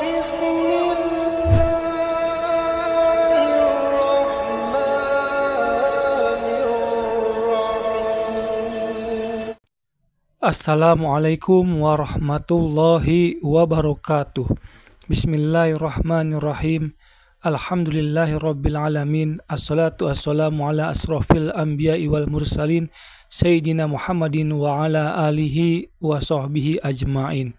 بسم الله الرحمن الرحيم. Assalamualaikum warahmatullahi wabarakatuh. Bismillahirrahmanirrahim. Alhamdulillahirabbil alamin. Assalatu wassalamu ala asrofil anbiya'i wal mursalin Sayyidina Muhammadin wa ala alihi wa sahbihi ajma'in.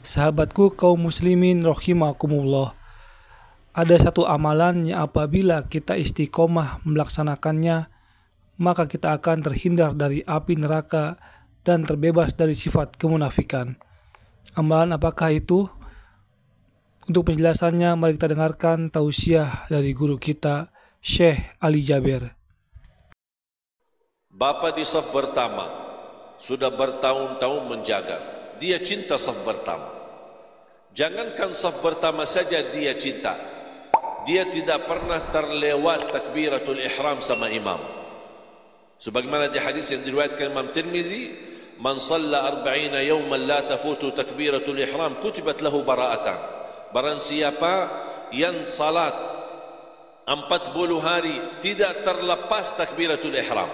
Sahabatku kaum muslimin rahimakumullah. Ada satu amalan yang apabila kita istiqomah melaksanakannya, maka kita akan terhindar dari api neraka dan terbebas dari sifat kemunafikan. Amalan apakah itu? Untuk penjelasannya, mari kita dengarkan tausiah dari guru kita, Syekh Ali Jaber. Bapa di saf pertama sudah bertahun-tahun menjaga. Dia cinta saf pertama. Jangankan saf pertama saja dia cinta. Dia tidak pernah terlewat takbiratul ihram sama imam. Sebagaimana di hadis yang diriwayatkan Imam Tirmizi, "Man shalla 40 yawman la tafutu takbiratul ihram kutibat lahu bara'atan." Barang siapa yang salat 40 hari tidak terlepas takbiratul ihram,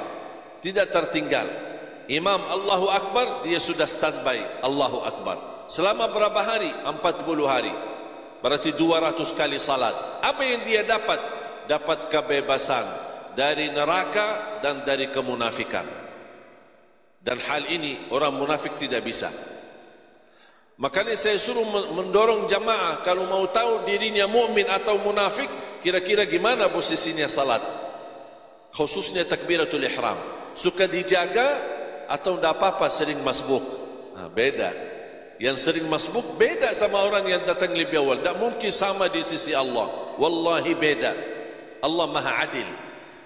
tidak tertinggal. Imam Allahu Akbar, dia sudah standby Allahu Akbar. Selama berapa hari? 40 hari. Berarti 200 kali salat. Apa yang dia dapat? Dapat kebebasan dari neraka dan dari kemunafikan. Dan hal ini orang munafik tidak bisa. Makanya saya suruh mendorong jamaah, kalau mau tahu dirinya mukmin atau munafik, kira-kira gimana posisinya salat, khususnya takbiratul ihram. Suka dijaga atau tidak apa-apa sering masbuk? Nah, beda. Yang sering masbuk beda sama orang yang datang lebih awal. Tak mungkin sama di sisi Allah. Wallahi beda. Allah Maha Adil.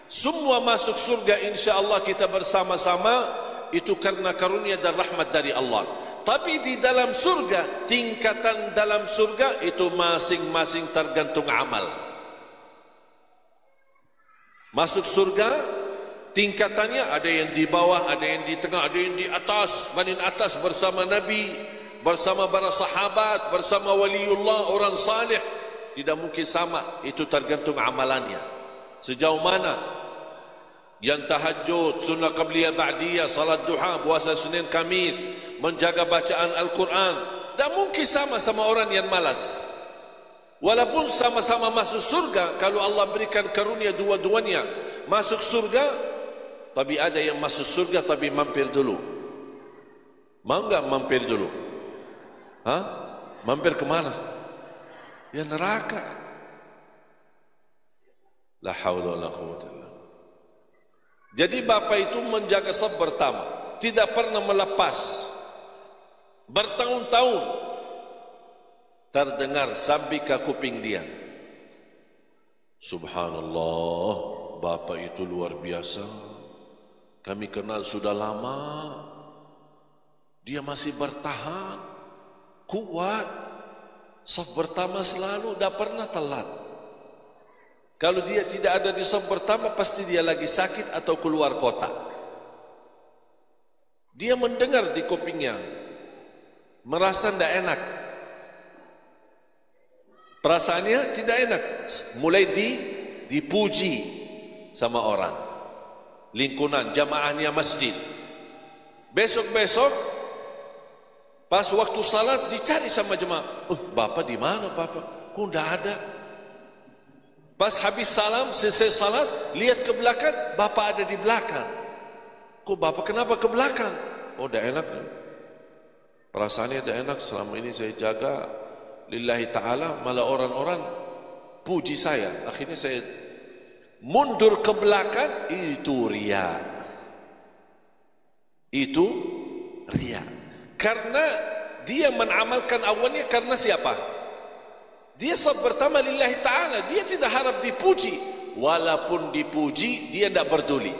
Semua masuk surga insya Allah kita bersama-sama, itu karena karunia dan rahmat dari Allah. Tapi di dalam surga, tingkatan dalam surga itu masing-masing tergantung amal. Masuk surga, tingkatannya ada yang di bawah, ada yang di tengah, ada yang di atas, paling atas bersama Nabi, bersama para sahabat, bersama waliullah, orang salih. Tidak mungkin sama, itu tergantung amalannya. Sejauh mana yang tahajud, sunnah qabliyah ba'diyah, salat duha, puasa Senin Kamis, menjaga bacaan Al-Quran, tak mungkin sama orang yang malas. Walaupun sama-sama masuk surga, kalau Allah berikan karunia dua-duanya masuk surga, tapi ada yang masuk surga tapi mampir dulu. Mau enggak mampir dulu? Hah? Mampir kemana? Ya neraka. La haula wala quwwata illa billah. Jadi bapa itu menjaga saf pertama, tidak pernah melepas. Bertahun-tahun terdengar sampai ke kuping dia. Subhanallah, bapa itu luar biasa. Kami kenal sudah lama. Dia masih bertahan, kuat. Saf pertama selalu, tidak pernah telat. Kalau dia tidak ada di saf pertama, pasti dia lagi sakit atau keluar kota. Dia mendengar di kupingnya, merasa tidak enak. Perasaannya tidak enak. Mulai dipuji sama orang, lingkungan, jamaahnya masjid. Besok-besok, pas waktu salat dicari sama jemaah. Bapak di mana bapak? Kok tidak ada? Pas habis salam, selesai salat, lihat ke belakang, bapak ada di belakang. Kok bapak kenapa ke belakang? Oh, dah enak. Perasaannya dah enak, selama ini saya jaga lillahi ta'ala, malah orang-orang puji saya. Akhirnya saya mundur ke belakang, itu riya. Itu riya. Karena dia menamalkan awalnya karena siapa? Dia saf pertama lillahi ta'ala, dia tidak harap dipuji. Walaupun dipuji, dia tidak peduli.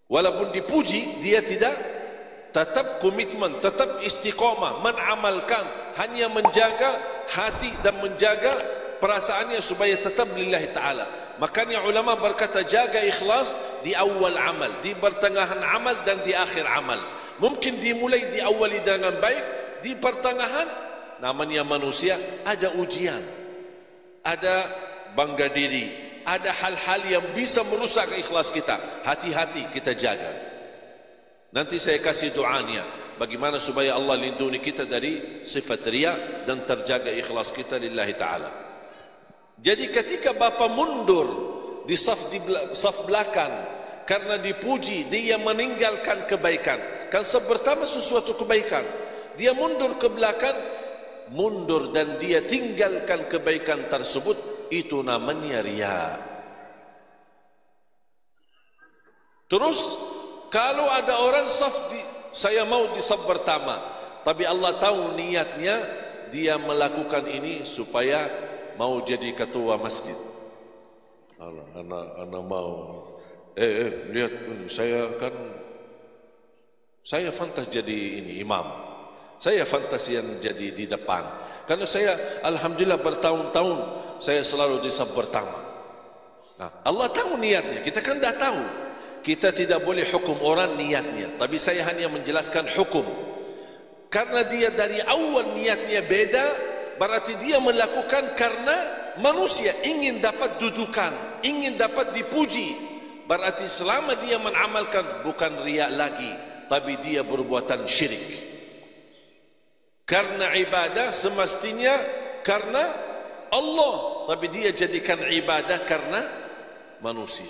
Walaupun dipuji, dia tidak, tetap komitmen, tetap istiqamah, menamalkan, hanya menjaga hati dan menjaga perasaannya supaya tetap lillahi ta'ala. Makanya ulama berkata, jaga ikhlas di awal amal, di pertengahan amal dan di akhir amal. Mungkin dimulai di awal dengan baik, di pertengahan namanya manusia, ada ujian, ada bangga diri, ada hal-hal yang bisa merusak ikhlas kita. Hati-hati kita jaga. Nanti saya kasih doanya bagaimana supaya Allah lindungi kita dari sifat riya dan terjaga ikhlas kita lillahi ta'ala. Jadi ketika bapa mundur di saf belakang karena dipuji, dia meninggalkan kebaikan. Kan saf pertama sesuatu kebaikan, dia mundur ke belakang, mundur dan dia tinggalkan kebaikan tersebut, itu namanya riya. Terus kalau ada orang saya mau di saf pertama, tapi Allah tahu niatnya dia melakukan ini supaya mau jadi ketua masjid. Anak mau lihat saya fantas jadi ini imam, saya fantas yang jadi di depan, karena saya alhamdulillah bertahun-tahun saya selalu di saf pertama. Nah, Allah tahu niatnya, kita kan dah tahu. Kita tidak boleh hukum orang niatnya, tapi saya hanya menjelaskan hukum. Karena dia dari awal niatnya beda, berarti dia melakukan karena manusia ingin dapat dudukan, ingin dapat dipuji. Berarti selama dia mengamalkan bukan riya lagi, tapi dia berbuatan syirik. Karena ibadah semestinya karena Allah, tapi dia jadikan ibadah karena manusia.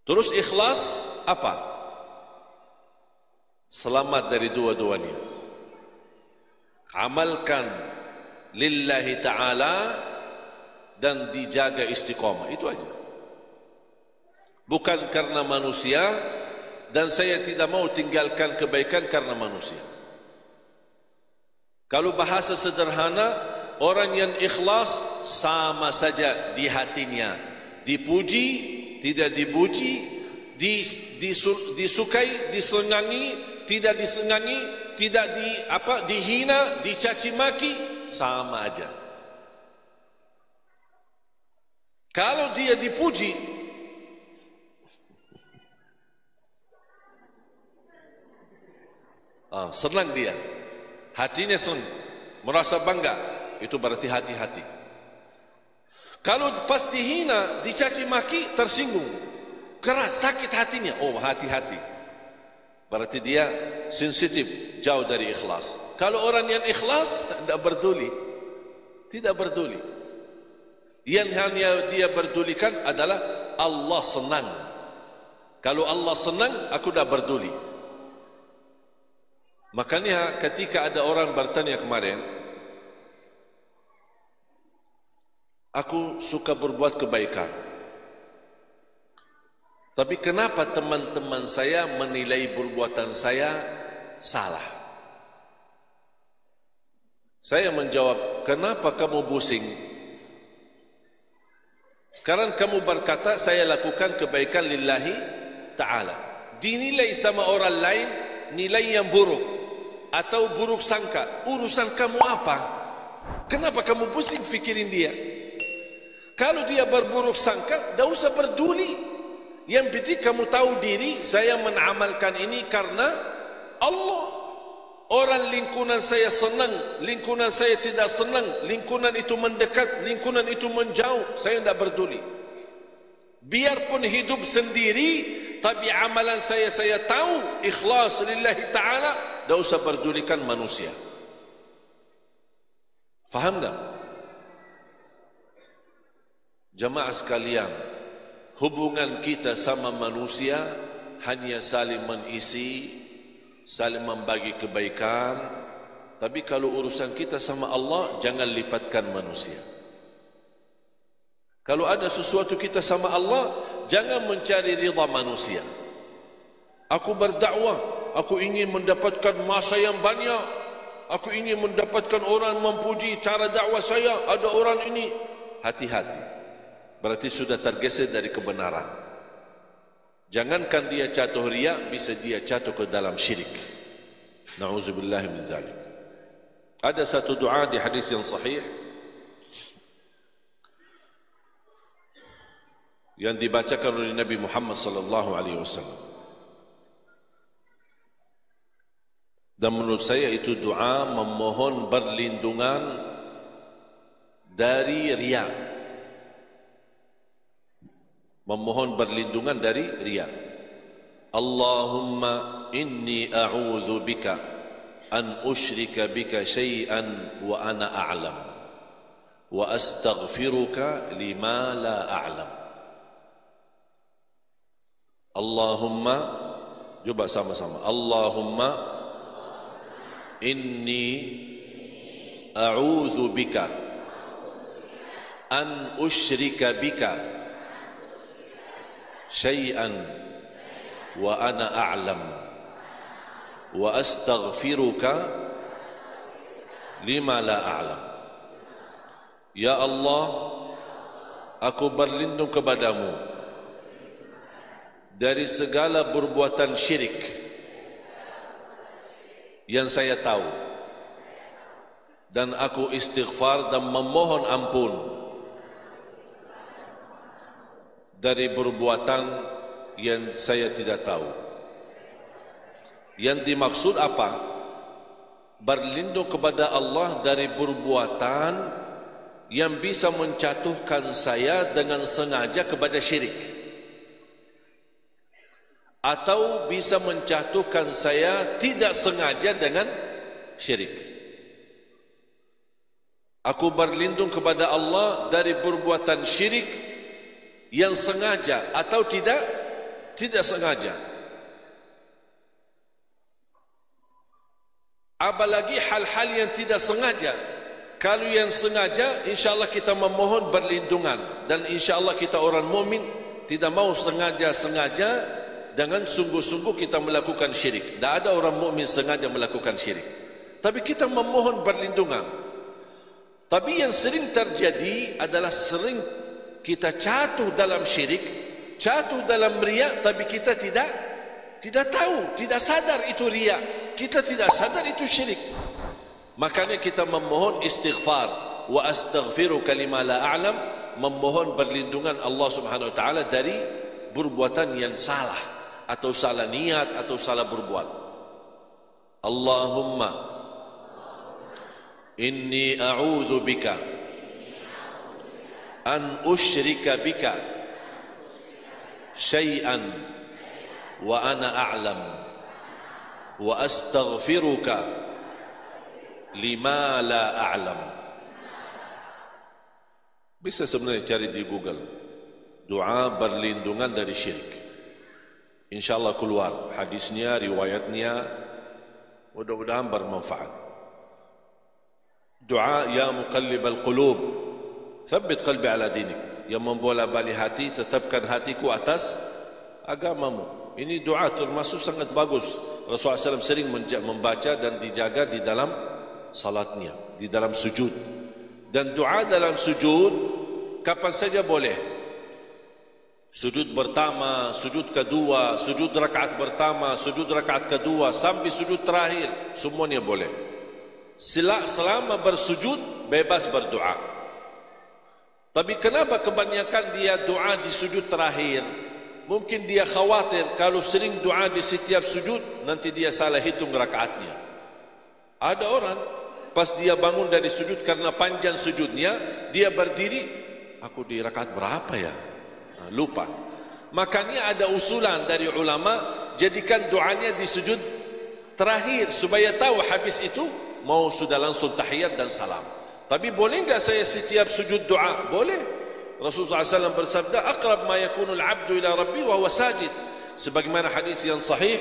Terus ikhlas apa? Selamat dari dua-duanya. Amalkan lillahi ta'ala dan dijaga istiqamah, itu aja. Bukan karena manusia, dan saya tidak mau tinggalkan kebaikan karena manusia. Kalau bahasa sederhana, orang yang ikhlas sama saja di hatinya, dipuji, tidak dipuji, disukai, disenangi, tidak disenangi, tidak dihina, dicaci maki, sama aja. Kalau dia dipuji, senang dia, hatinya senang, merasa bangga, itu berarti hati-hati. Kalau pas dihina, dicaci maki, tersinggung, keras, sakit hatinya, oh hati-hati, berarti dia sensitif, jauh dari ikhlas. Kalau orang yang ikhlas tidak peduli, tidak peduli. Yang hanya dia pedulikan adalah Allah senang. Kalau Allah senang, aku dah peduli. Makanya ketika ada orang bertanya kemarin, aku suka berbuat kebaikan, tapi kenapa teman-teman saya menilai perbuatan saya salah? Saya menjawab, kenapa kamu pusing? Sekarang kamu berkata, saya lakukan kebaikan lillahi ta'ala. Dinilai sama orang lain, nilai yang buruk, atau buruk sangka. Urusan kamu apa? Kenapa kamu pusing fikirin dia? Kalau dia berburuk sangka, tidak usah peduli. Yang penting kamu tahu diri, saya mengamalkan ini karena Allah. Orang lingkungan saya senang, lingkungan saya tidak senang, lingkungan itu mendekat, lingkungan itu menjauh, saya tidak peduli. Biarpun hidup sendiri, tapi amalan saya tahu, ikhlas lillahi ta'ala, tidak usah pedulikan manusia. Faham tak? Jamaah sekalian, hubungan kita sama manusia hanya saling mengisi, saling membagi kebaikan. Tapi kalau urusan kita sama Allah, jangan lipatkan manusia. Kalau ada sesuatu kita sama Allah, jangan mencari ridha manusia. Aku berdakwah, aku ingin mendapatkan masa yang banyak, aku ingin mendapatkan orang memuji cara dakwah saya, ada orang ini. Hati-hati, berarti sudah tergeser dari kebenaran. Jangankan dia jatuh riya, bisa dia jatuh ke dalam syirik. Na'udzubillah min zalik. Ada satu doa di hadis yang sahih yang dibacakan oleh Nabi Muhammad sallallahu alaihi wasallam. Dan menurut saya itu doa memohon berlindungan dari riya. Memohon berlindungan dari riya. Allahumma inni a'udzu bika an usyrika bika syai'an wa ana a'lam wa astaghfiruka lima la a'lam. Allahumma, coba sama-sama. Allahumma inni a'udzu bika an usyrika bika syai'an wa ana a'lam wa astaghfiruka lima la a'lam. Ya Allah, aku berlindung kepadamu dari segala perbuatan syirik yang saya tahu, dan aku istighfar dan memohon ampun dari perbuatan yang saya tidak tahu. Yang dimaksud apa? Berlindung kepada Allah dari perbuatan yang bisa menjatuhkan saya dengan sengaja kepada syirik, atau bisa menjatuhkan saya tidak sengaja dengan syirik. Aku berlindung kepada Allah dari perbuatan syirik yang sengaja atau tidak sengaja. Apalagi hal-hal yang tidak sengaja. Kalau yang sengaja, insyaAllah kita memohon berlindungan, dan insyaAllah kita orang mukmin tidak mau sengaja-sengaja dengan sungguh-sungguh kita melakukan syirik. Tidak ada orang mukmin sengaja melakukan syirik, tapi kita memohon perlindungan. Tapi yang sering terjadi adalah sering kita jatuh dalam syirik, jatuh dalam riya, tapi kita tidak tahu, tidak sadar itu riya, kita tidak sadar itu syirik. Makanya kita memohon istighfar, wa astaghfiruka lima la a'lam, memohon perlindungan Allah Subhanahu wa taala dari perbuatan yang salah, atau salah niat, atau salah berbuat. Allahumma inni a'udzu bika an usyrika bika syai'an wa ana a'lam wa astaghfiruka lima la a'lam. Bisa sebenarnya cari di Google doa berlindungan dari syirik, InsyaAllah keluar hadisnya, riwayatnya. Mudah-mudahan bermanfaat. Doa ya muqallibal qulub tsabbit qalbi ala dinik, yang membola-balik hati, tetapkan hatiku atas agamamu. Ini doa termasuk sangat bagus. Rasulullah SAW sering membaca dan dijaga di dalam salatnya, di dalam sujud. Dan doa dalam sujud kapan saja boleh. Sujud pertama, sujud kedua, sujud rakaat pertama, sujud rakaat kedua, sampai sujud terakhir, semuanya boleh. Selama bersujud bebas berdoa. Tapi kenapa kebanyakan dia doa di sujud terakhir? Mungkin dia khawatir kalau sering doa di setiap sujud, nanti dia salah hitung rakaatnya. Ada orang pas dia bangun dari sujud, karena panjang sujudnya, dia berdiri, aku di rakaat berapa ya? Lupa. Makanya ada usulan dari ulama, jadikan doanya di sujud terakhir, supaya tahu habis itu mau sudah langsung tahiyat dan salam. Tapi boleh enggak saya setiap sujud doa? Boleh. Rasulullah SAW bersabda, aqrab ma yakunul abdu ila rabbi wa huwa sajid. Sebagaimana hadis yang sahih,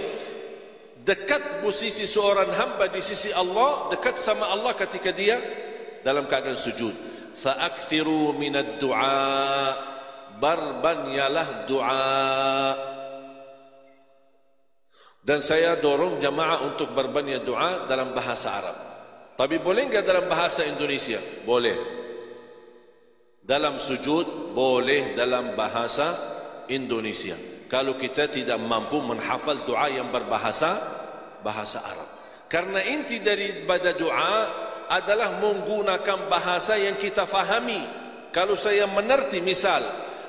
dekat posisi seorang hamba di sisi Allah, dekat sama Allah ketika dia dalam keadaan sujud. Fa'akthiru minad du'a, barbanyalah doa. Dan saya dorong jamaah untuk berbanyak doa dalam bahasa Arab. Tapi boleh enggak dalam bahasa Indonesia? Boleh. Dalam sujud boleh dalam bahasa Indonesia, kalau kita tidak mampu menghafal doa yang berbahasa Arab. Karena inti daripada doa adalah menggunakan bahasa yang kita fahami. Kalau saya mengerti, misal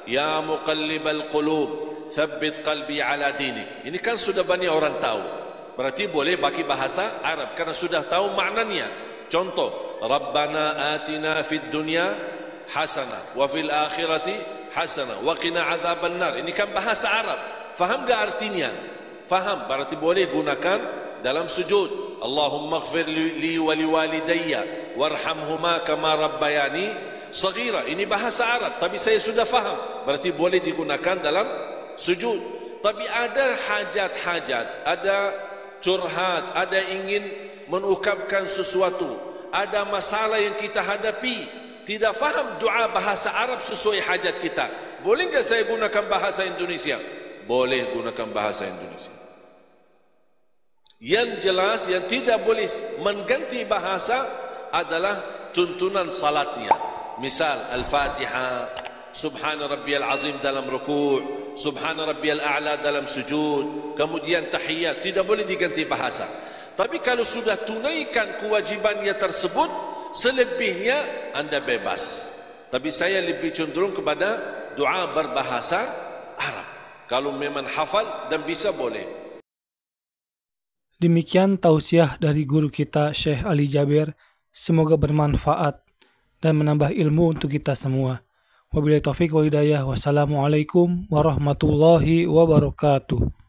ya muqallibal qulub tsabbit qalbi ala dinik, ini kan sudah banyak orang tahu. berarti boleh pakai bahasa Arab karena sudah tahu maknanya. Contoh, Rabbana atina fid dunya hasanah wa fil akhirati hasanah wa qina adzabannar. Ini kan bahasa Arab. Faham enggak artinya? Faham, berarti boleh gunakan dalam sujud. Allahumma ighfir li wa liwalidayya warhamhuma kama rabbayani saghira. Ini bahasa Arab, tapi saya sudah faham, berarti boleh digunakan dalam sujud. Tapi ada hajat-hajat, ada curhat, ada ingin mengungkapkan sesuatu, ada masalah yang kita hadapi, tidak faham doa bahasa Arab sesuai hajat kita. Boleh enggak saya gunakan bahasa Indonesia? Boleh gunakan bahasa Indonesia. Yang jelas yang tidak boleh mengganti bahasa adalah tuntunan salatnya. Misal Al-Fatihah, Subhana Rabbiyal Azim dalam ruku', Subhana Rabbiyal A'la dalam sujud, kemudian tahiyat, tidak boleh diganti bahasa. Tapi kalau sudah tunaikan kewajibannya tersebut, selebihnya anda bebas. Tapi saya lebih cenderung kepada doa berbahasa Arab. Kalau memang hafal dan bisa, boleh. Demikian tausiah dari guru kita Syekh Ali Jaber. Semoga bermanfaat dan menambah ilmu untuk kita semua. Wabillahi taufiq wal hidayah. Wassalamualaikum warahmatullahi wabarakatuh.